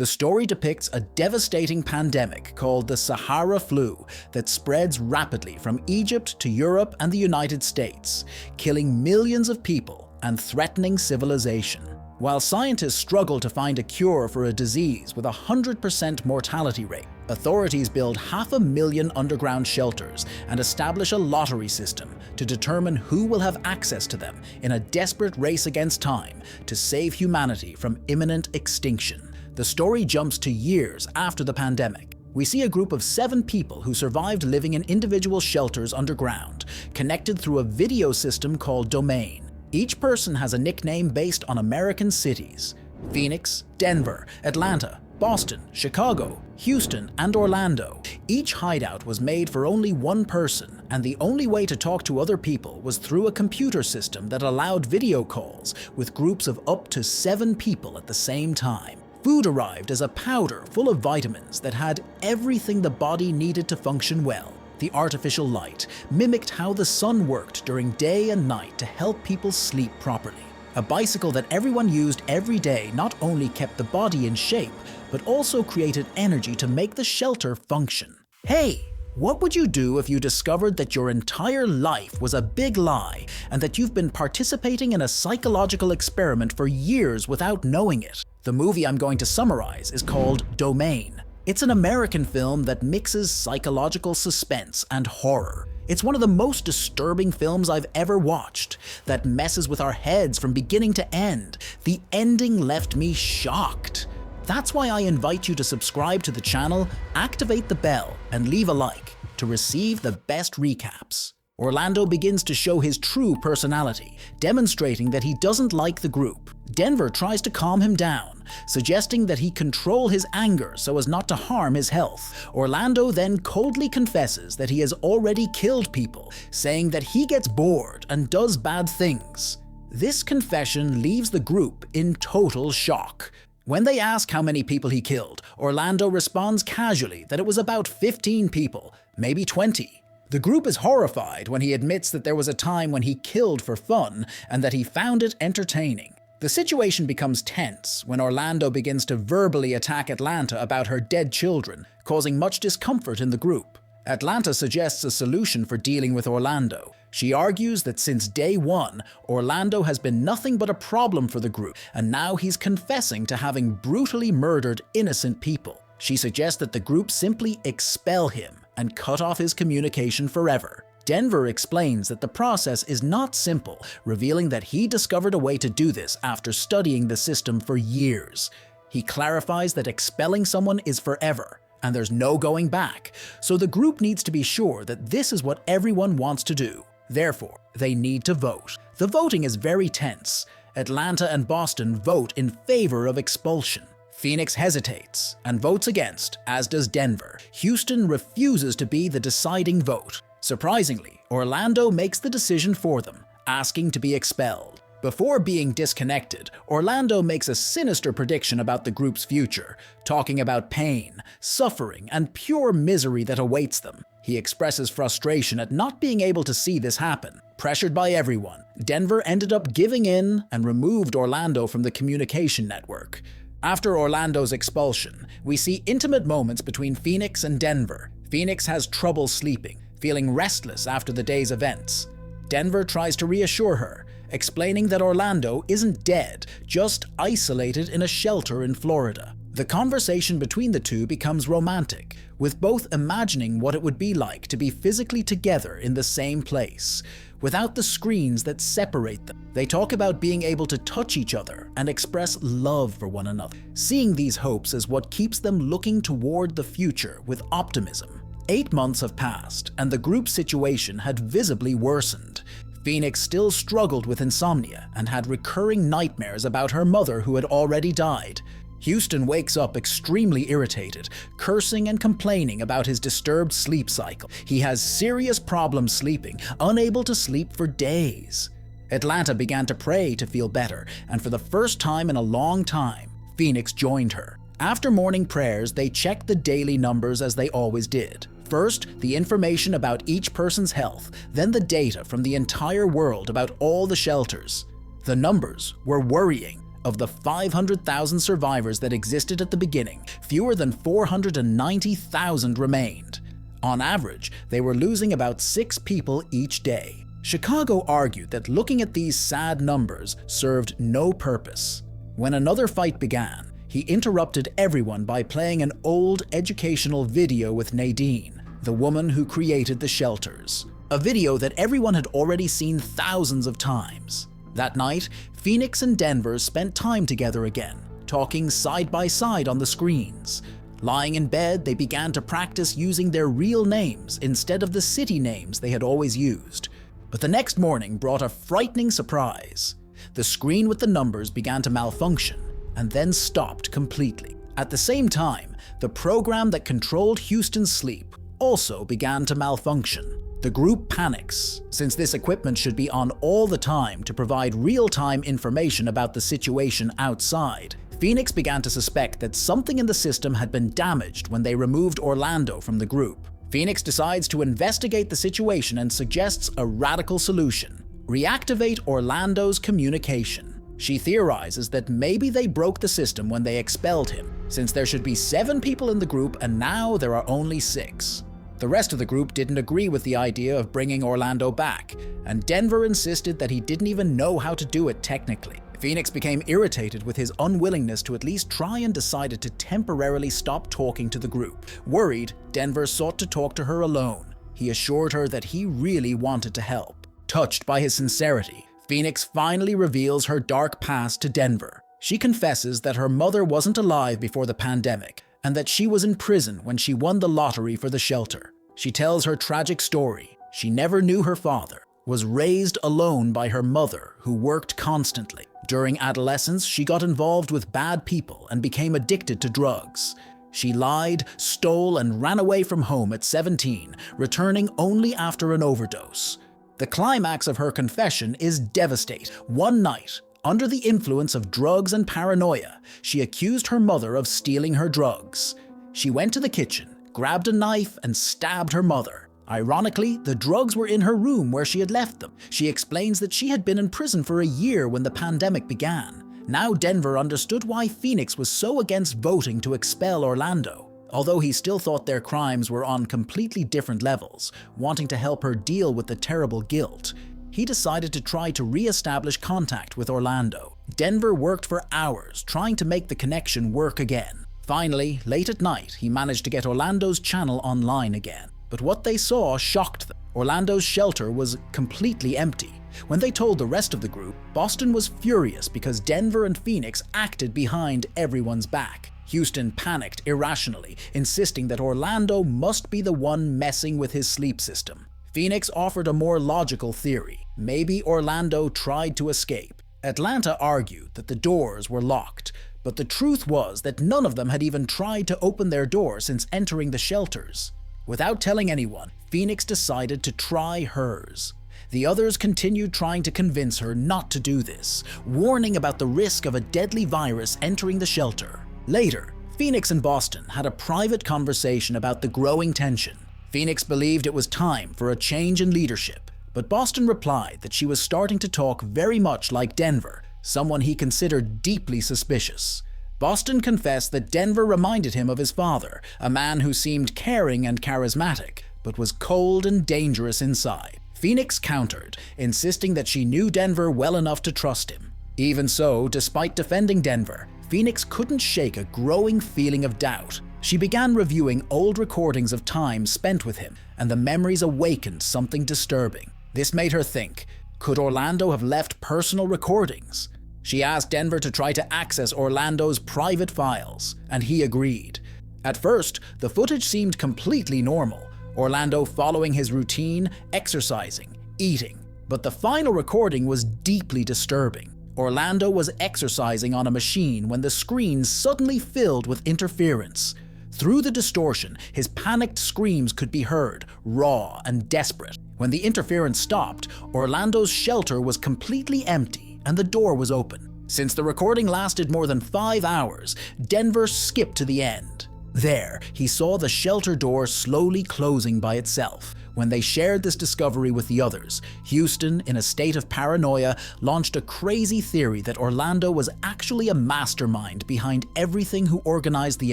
The story depicts a devastating pandemic called the Sahara flu that spreads rapidly from Egypt to Europe and the United States, killing millions of people and threatening civilization. While scientists struggle to find a cure for a disease with a 100% mortality rate, authorities build 500,000 underground shelters and establish a lottery system to determine who will have access to them in a desperate race against time to save humanity from imminent extinction. The story jumps to years after the pandemic. We see a group of 7 people who survived living in individual shelters underground, connected through a video system called Domain. Each person has a nickname based on American cities: Phoenix, Denver, Atlanta, Boston, Chicago, Houston, and Orlando. Each hideout was made for only one person, and the only way to talk to other people was through a computer system that allowed video calls with groups of up to 7 people at the same time. Food arrived as a powder full of vitamins that had everything the body needed to function well. The artificial light mimicked how the sun worked during day and night to help people sleep properly. A bicycle that everyone used every day not only kept the body in shape, but also created energy to make the shelter function. Hey! What would you do if you discovered that your entire life was a big lie and that you've been participating in a psychological experiment for years without knowing it? The movie I'm going to summarize is called Domain. It's an American film that mixes psychological suspense and horror. It's one of the most disturbing films I've ever watched, that messes with our heads from beginning to end. The ending left me shocked. That's why I invite you to subscribe to the channel, activate the bell, and leave a like to receive the best recaps. Orlando begins to show his true personality, demonstrating that he doesn't like the group. Denver tries to calm him down, suggesting that he control his anger so as not to harm his health. Orlando then coldly confesses that he has already killed people, saying that he gets bored and does bad things. This confession leaves the group in total shock. When they ask how many people he killed, Orlando responds casually that it was about 15 people, maybe 20. The group is horrified when he admits that there was a time when he killed for fun and that he found it entertaining. The situation becomes tense when Orlando begins to verbally attack Atlanta about her dead children, causing much discomfort in the group. Atlanta suggests a solution for dealing with Orlando. She argues that since day one, Orlando has been nothing but a problem for the group, and now he's confessing to having brutally murdered innocent people. She suggests that the group simply expel him and cut off his communication forever. Denver explains that the process is not simple, revealing that he discovered a way to do this after studying the system for years. He clarifies that expelling someone is forever, and there's no going back, so the group needs to be sure that this is what everyone wants to do. Therefore, they need to vote. The voting is very tense. Atlanta and Boston vote in favor of expulsion. Phoenix hesitates and votes against, as does Denver. Houston refuses to be the deciding vote. Surprisingly, Orlando makes the decision for them, asking to be expelled. Before being disconnected, Orlando makes a sinister prediction about the group's future, talking about pain, suffering, and pure misery that awaits them. He expresses frustration at not being able to see this happen. Pressured by everyone, Denver ended up giving in and removed Orlando from the communication network. After Orlando's expulsion, we see intimate moments between Phoenix and Denver. Phoenix has trouble sleeping, feeling restless after the day's events. Denver tries to reassure her, explaining that Orlando isn't dead, just isolated in a shelter in Florida. The conversation between the two becomes romantic, with both imagining what it would be like to be physically together in the same place, without the screens that separate them. They talk about being able to touch each other and express love for one another, seeing these hopes as what keeps them looking toward the future with optimism. 8 months have passed, and the group's situation had visibly worsened. Phoenix still struggled with insomnia and had recurring nightmares about her mother who had already died. Houston wakes up extremely irritated, cursing and complaining about his disturbed sleep cycle. He has serious problems sleeping, unable to sleep for days. Atlanta began to pray to feel better, and for the first time in a long time, Phoenix joined her. After morning prayers, they checked the daily numbers as they always did. First, the information about each person's health, then the data from the entire world about all the shelters. The numbers were worrying. Of the 500,000 survivors that existed at the beginning, fewer than 490,000 remained. On average, they were losing about 6 people each day. Chicago argued that looking at these sad numbers served no purpose. When another fight began, he interrupted everyone by playing an old educational video with Nadine, the woman who created the shelters. A video that everyone had already seen thousands of times. That night, Phoenix and Denver spent time together again, talking side by side on the screens. Lying in bed, they began to practice using their real names instead of the city names they had always used. But the next morning brought a frightening surprise. The screen with the numbers began to malfunction and then stopped completely. At the same time, the program that controlled Houston's sleep also began to malfunction. The group panics, since this equipment should be on all the time to provide real-time information about the situation outside. Phoenix began to suspect that something in the system had been damaged when they removed Orlando from the group. Phoenix decides to investigate the situation and suggests a radical solution: reactivate Orlando's communication. She theorizes that maybe they broke the system when they expelled him, since there should be 7 people in the group and now there are only 6. The rest of the group didn't agree with the idea of bringing Orlando back, and Denver insisted that he didn't even know how to do it technically. Phoenix became irritated with his unwillingness to at least try and decided to temporarily stop talking to the group. Worried, Denver sought to talk to her alone. He assured her that he really wanted to help. Touched by his sincerity, Phoenix finally reveals her dark past to Denver. She confesses that her mother wasn't alive before the pandemic, and that she was in prison when she won the lottery for the shelter. She tells her tragic story. She never knew her father, was raised alone by her mother, who worked constantly. During adolescence, she got involved with bad people and became addicted to drugs. She lied, stole, and ran away from home at 17, returning only after an overdose. The climax of her confession is devastating. One night, under the influence of drugs and paranoia, she accused her mother of stealing her drugs. She went to the kitchen, grabbed a knife, and stabbed her mother. Ironically, the drugs were in her room where she had left them. She explains that she had been in prison for a year when the pandemic began. Now Denver understood why Phoenix was so against voting to expel Orlando. Although he still thought their crimes were on completely different levels, wanting to help her deal with the terrible guilt, he decided to try to re-establish contact with Orlando. Denver worked for hours trying to make the connection work again. Finally, late at night, he managed to get Orlando's channel online again. But what they saw shocked them. Orlando's shelter was completely empty. When they told the rest of the group, Boston was furious because Denver and Phoenix acted behind everyone's back. Houston panicked irrationally, insisting that Orlando must be the one messing with his sleep system. Phoenix offered a more logical theory. Maybe Orlando tried to escape. Atlanta argued that the doors were locked, but the truth was that none of them had even tried to open their door since entering the shelters. Without telling anyone, Phoenix decided to try hers. The others continued trying to convince her not to do this, warning about the risk of a deadly virus entering the shelter. Later, Phoenix and Boston had a private conversation about the growing tension. Phoenix believed it was time for a change in leadership, but Boston replied that she was starting to talk very much like Denver, someone he considered deeply suspicious. Boston confessed that Denver reminded him of his father, a man who seemed caring and charismatic, but was cold and dangerous inside. Phoenix countered, insisting that she knew Denver well enough to trust him. Even so, despite defending Denver, Phoenix couldn't shake a growing feeling of doubt. She began reviewing old recordings of time spent with him, and the memories awakened something disturbing. This made her think, could Orlando have left personal recordings? She asked Denver to try to access Orlando's private files, and he agreed. At first, the footage seemed completely normal, Orlando following his routine, exercising, eating. But the final recording was deeply disturbing. Orlando was exercising on a machine when the screen suddenly filled with interference. Through the distortion, his panicked screams could be heard, raw and desperate. When the interference stopped, Orlando's shelter was completely empty and the door was open. Since the recording lasted more than 5 hours, Denver skipped to the end. There, he saw the shelter door slowly closing by itself. When they shared this discovery with the others, Houston, in a state of paranoia, launched a crazy theory that Orlando was actually a mastermind behind everything who organized the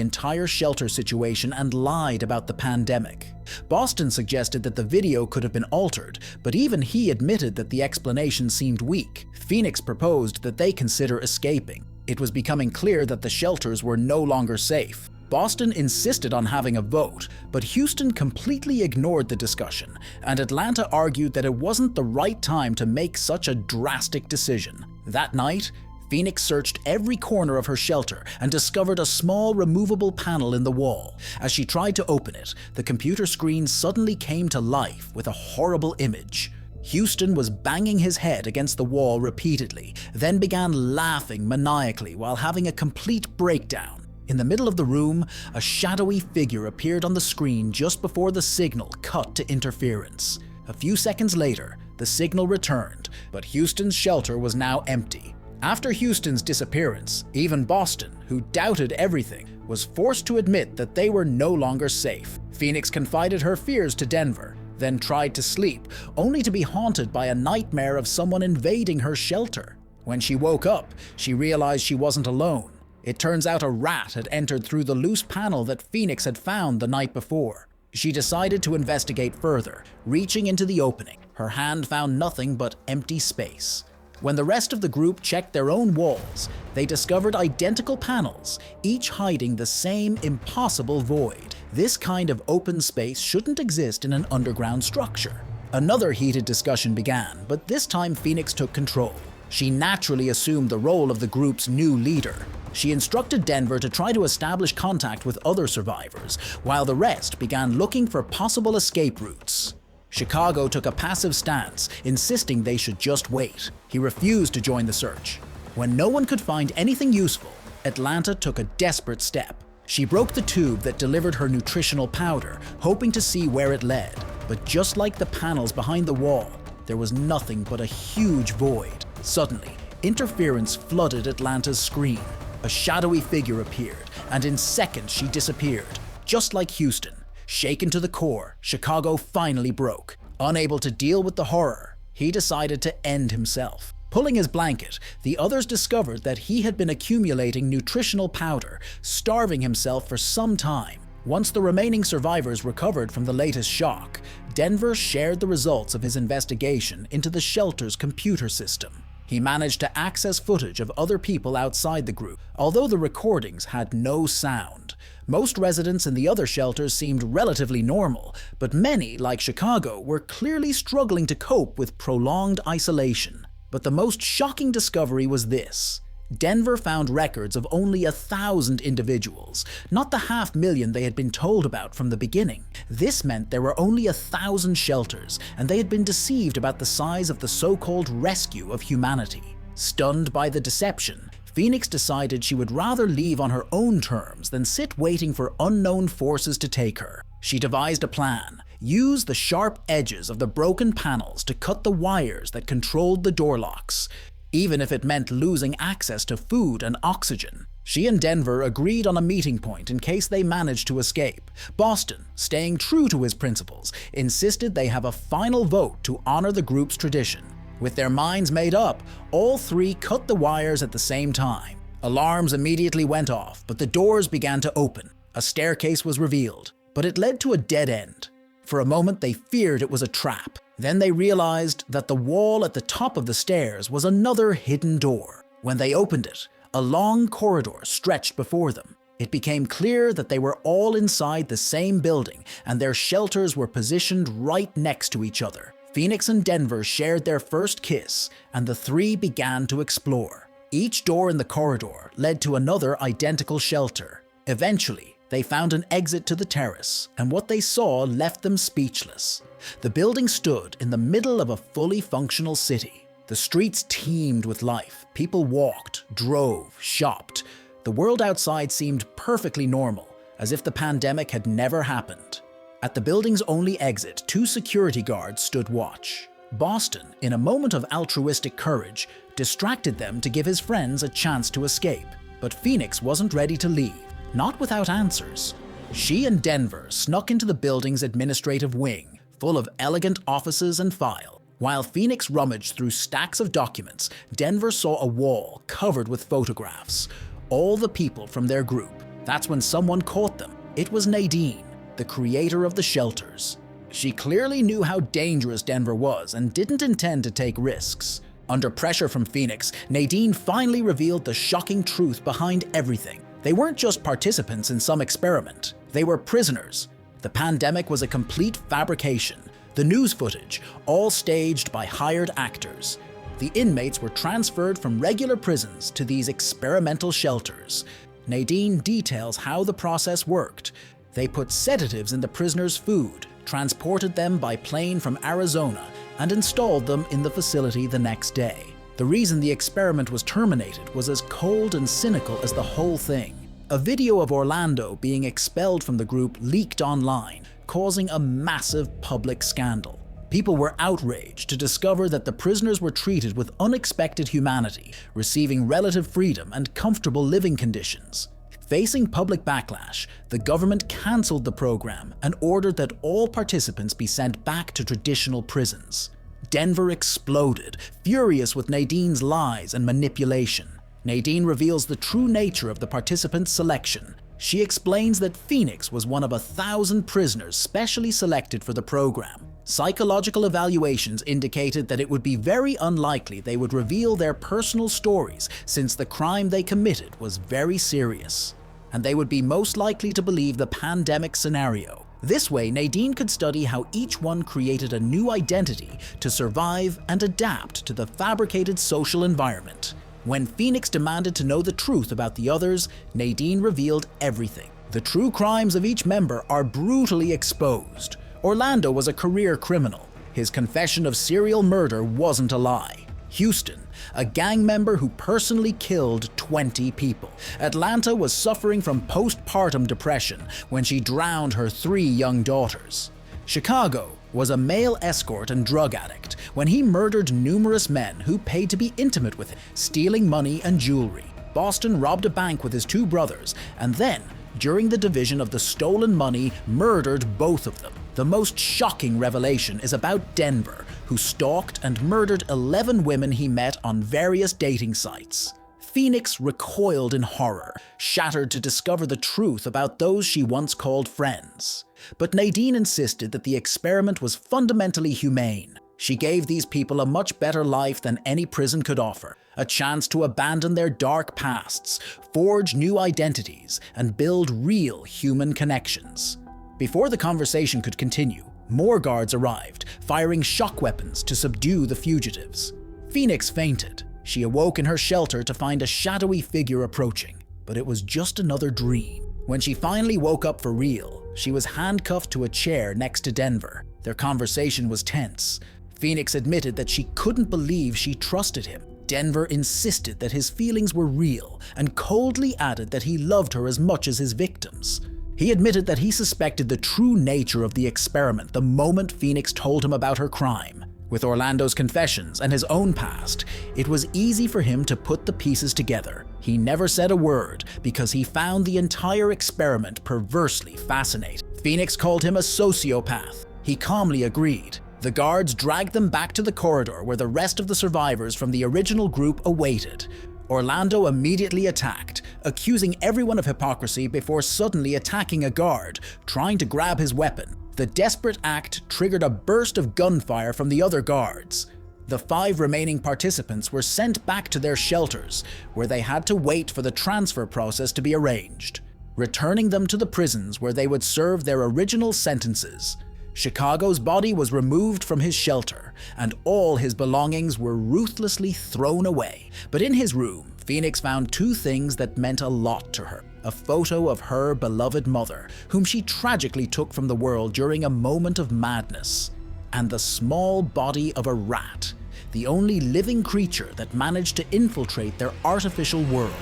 entire shelter situation and lied about the pandemic. Boston suggested that the video could have been altered, but even he admitted that the explanation seemed weak. Phoenix proposed that they consider escaping. It was becoming clear that the shelters were no longer safe. Boston insisted on having a vote, but Houston completely ignored the discussion, and Atlanta argued that it wasn't the right time to make such a drastic decision. That night, Phoenix searched every corner of her shelter and discovered a small removable panel in the wall. As she tried to open it, the computer screen suddenly came to life with a horrible image. Houston was banging his head against the wall repeatedly, then began laughing maniacally while having a complete breakdown. In the middle of the room, a shadowy figure appeared on the screen just before the signal cut to interference. A few seconds later, the signal returned, but Houston's shelter was now empty. After Houston's disappearance, even Boston, who doubted everything, was forced to admit that they were no longer safe. Phoenix confided her fears to Denver, then tried to sleep, only to be haunted by a nightmare of someone invading her shelter. When she woke up, she realized she wasn't alone. It turns out a rat had entered through the loose panel that Phoenix had found the night before. She decided to investigate further, reaching into the opening. Her hand found nothing but empty space. When the rest of the group checked their own walls, they discovered identical panels, each hiding the same impossible void. This kind of open space shouldn't exist in an underground structure. Another heated discussion began, but this time Phoenix took control. She naturally assumed the role of the group's new leader. She instructed Denver to try to establish contact with other survivors, while the rest began looking for possible escape routes. Chicago took a passive stance, insisting they should just wait. He refused to join the search. When no one could find anything useful, Atlanta took a desperate step. She broke the tube that delivered her nutritional powder, hoping to see where it led. But just like the panels behind the wall, there was nothing but a huge void. Suddenly, interference flooded Atlanta's screen. A shadowy figure appeared, and in seconds she disappeared. Just like Houston, shaken to the core, Chicago finally broke. Unable to deal with the horror, he decided to end himself. Pulling his blanket, the others discovered that he had been accumulating nutritional powder, starving himself for some time. Once the remaining survivors recovered from the latest shock, Denver shared the results of his investigation into the shelter's computer system. He managed to access footage of other people outside the group, although the recordings had no sound. Most residents in the other shelters seemed relatively normal, but many, like Chicago, were clearly struggling to cope with prolonged isolation. But the most shocking discovery was this. Denver found records of only 1,000 individuals, not the 500,000 they had been told about from the beginning. This meant there were only 1,000 shelters, and they had been deceived about the size of the so-called rescue of humanity. Stunned by the deception, Phoenix decided she would rather leave on her own terms than sit waiting for unknown forces to take her. She devised a plan. Use the sharp edges of the broken panels to cut the wires that controlled the door locks, even if it meant losing access to food and oxygen. She and Denver agreed on a meeting point in case they managed to escape. Boston, staying true to his principles, insisted they have a final vote to honor the group's tradition. With their minds made up, all three cut the wires at the same time. Alarms immediately went off, but the doors began to open. A staircase was revealed, but it led to a dead end. For a moment, they feared it was a trap. Then they realized that the wall at the top of the stairs was another hidden door. When they opened it, a long corridor stretched before them. It became clear that they were all inside the same building, and their shelters were positioned right next to each other. Phoenix and Denver shared their first kiss, and the three began to explore. Each door in the corridor led to another identical shelter. Eventually, they found an exit to the terrace, and what they saw left them speechless. The building stood in the middle of a fully functional city. The streets teemed with life. People walked, drove, shopped. The world outside seemed perfectly normal, as if the pandemic had never happened. At the building's only exit, 2 security guards stood watch. Boston, in a moment of altruistic courage, distracted them to give his friends a chance to escape. But Phoenix wasn't ready to leave. Not without answers. She and Denver snuck into the building's administrative wing, full of elegant offices and files. While Phoenix rummaged through stacks of documents, Denver saw a wall covered with photographs. All the people from their group. That's when someone caught them. It was Nadine, the creator of the shelters. She clearly knew how dangerous Denver was and didn't intend to take risks. Under pressure from Phoenix, Nadine finally revealed the shocking truth behind everything. They weren't just participants in some experiment. They were prisoners. The pandemic was a complete fabrication. The news footage, all staged by hired actors. The inmates were transferred from regular prisons to these experimental shelters. Nadine details how the process worked. They put sedatives in the prisoners' food, transported them by plane from Arizona, and installed them in the facility the next day. The reason the experiment was terminated was as cold and cynical as the whole thing. A video of Orlando being expelled from the group leaked online, causing a massive public scandal. People were outraged to discover that the prisoners were treated with unexpected humanity, receiving relative freedom and comfortable living conditions. Facing public backlash, the government cancelled the program and ordered that all participants be sent back to traditional prisons. Denver exploded, furious with Nadine's lies and manipulation. Nadine reveals the true nature of the participants' selection. She explains that Phoenix was one of 1,000 prisoners specially selected for the program. Psychological evaluations indicated that it would be very unlikely they would reveal their personal stories since the crime they committed was very serious. And they would be most likely to believe the pandemic scenario. This way, Nadine could study how each one created a new identity to survive and adapt to the fabricated social environment. When Phoenix demanded to know the truth about the others, Nadine revealed everything. The true crimes of each member are brutally exposed. Orlando was a career criminal. His confession of serial murder wasn't a lie. Houston, a gang member who personally killed 20 people. Atlanta was suffering from postpartum depression when she drowned her 3 young daughters. Chicago was a male escort and drug addict when he murdered numerous men who paid to be intimate with him, stealing money and jewelry. Boston robbed a bank with his 2 brothers and then, during the division of the stolen money, murdered both of them. The most shocking revelation is about Denver, who stalked and murdered 11 women he met on various dating sites. Phoenix recoiled in horror, shattered to discover the truth about those she once called friends. But Nadine insisted that the experiment was fundamentally humane. She gave these people a much better life than any prison could offer, a chance to abandon their dark pasts, forge new identities, and build real human connections. Before the conversation could continue, more guards arrived, firing shock weapons to subdue the fugitives. Phoenix fainted. She awoke in her shelter to find a shadowy figure approaching, but it was just another dream. When she finally woke up for real, she was handcuffed to a chair next to Denver. Their conversation was tense. Phoenix admitted that she couldn't believe she trusted him. Denver insisted that his feelings were real and coldly added that he loved her as much as his victims. He admitted that he suspected the true nature of the experiment the moment Phoenix told him about her crime. With Orlando's confessions and his own past, it was easy for him to put the pieces together. He never said a word because he found the entire experiment perversely fascinating. Phoenix called him a sociopath. He calmly agreed. The guards dragged them back to the corridor where the rest of the survivors from the original group awaited. Orlando immediately attacked, accusing everyone of hypocrisy before suddenly attacking a guard, trying to grab his weapon. The desperate act triggered a burst of gunfire from the other guards. The 5 remaining participants were sent back to their shelters, where they had to wait for the transfer process to be arranged, returning them to the prisons where they would serve their original sentences. Chicago's body was removed from his shelter, and all his belongings were ruthlessly thrown away. But in his room, Phoenix found 2 things that meant a lot to her. A photo of her beloved mother, whom she tragically took from the world during a moment of madness, and the small body of a rat, the only living creature that managed to infiltrate their artificial world.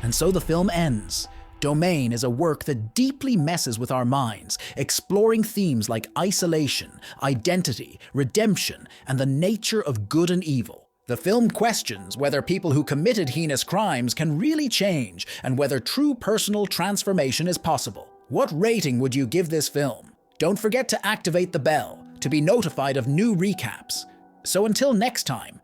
And so the film ends. Domain is a work that deeply messes with our minds, exploring themes like isolation, identity, redemption, and the nature of good and evil. The film questions whether people who committed heinous crimes can really change and whether true personal transformation is possible. What rating would you give this film? Don't forget to activate the bell to be notified of new recaps. So until next time,